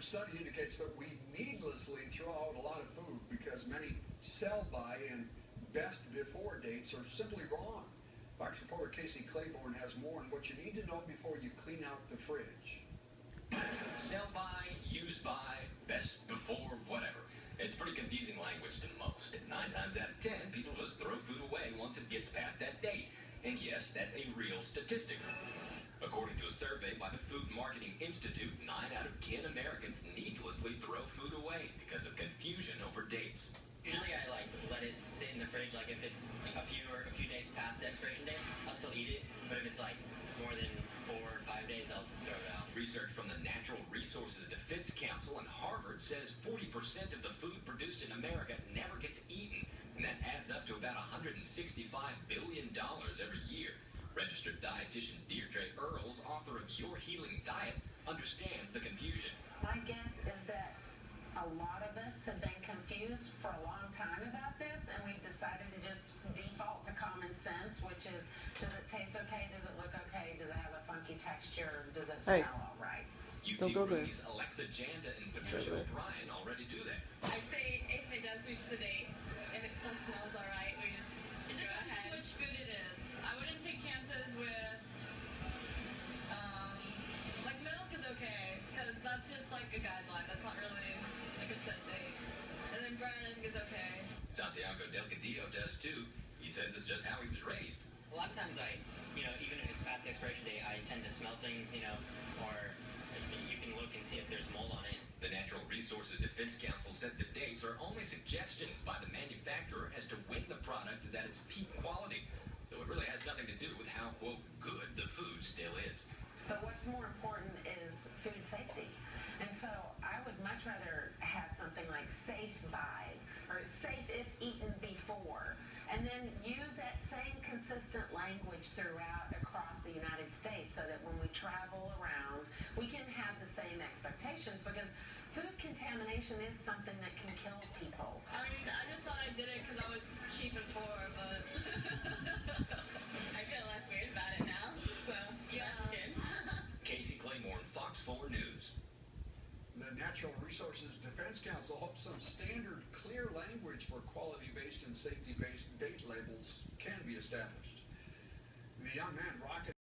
study indicates that we needlessly throw out a lot of food because many sell-by and best-before dates are simply wrong. Fox reporter Casey Claiborne has more on what you need to know before you clean out the fridge. Sell-by, use-by, best before, whatever. It's pretty confusing language to most. 9 times out of 10, people just throw food away once it gets past that date. And yes, that's a real statistic. According to a survey by the Food Marketing Institute, 9 out of 10 Americans needlessly throw food away because of confusion over dates. Usually I let it sit in the fridge, like if it's a few days past the expiration date, I'll still eat it, but if it's like more than 4 or 5 days, I'll throw it out. Research from the Natural Resources Defense Council and Harvard says 40% of the food produced in America never gets eaten, and that adds up to about $165 billion every year. Registered dietitian Deirdre Earls, author of Your Healing Diet, understands the confusion. My guess is that a lot of us have been confused for a long time about this, and we've decided to just default to common sense, which is, does it taste okay? Does it look okay? Does it have a funky texture? Does it smell all right? UT Ruby's Alexa Janda and Patricia O'Brien already do that. I'd say if it does reach the date, if it still smells all right, we just go ahead. Which food it is. I wouldn't take chances with, like milk is okay, because that's just like a guideline. That's not really like a set date. And then bread, I think is okay. Santiago Delgadillo does too. He says it's just how he was raised. A lot of times even if it's past the expiration date, I tend to smell things, or you can look and see if there's mold on it. The Natural Resources Defense Council says the dates are only suggestions by the manufacturer as to when the product is at its peak quality. So it really has nothing to do with how, quote, good the food still is. But what's more important is food safety. And so I would much rather have something like safe by or safe if eaten before, and then use that same consistent language throughout across the United States so that when we travel around, we can have the same expectations, because food contamination is something that can kill people. I mean, I just thought I did it because I was cheap and poor, but I feel less weird about it now, so yeah, that's good. Casey Claiborne, Fox 4 News. The Natural Resources Defense Council hopes some standard, clear language for quality-based and safety-based date labels can be established. The young man rocketed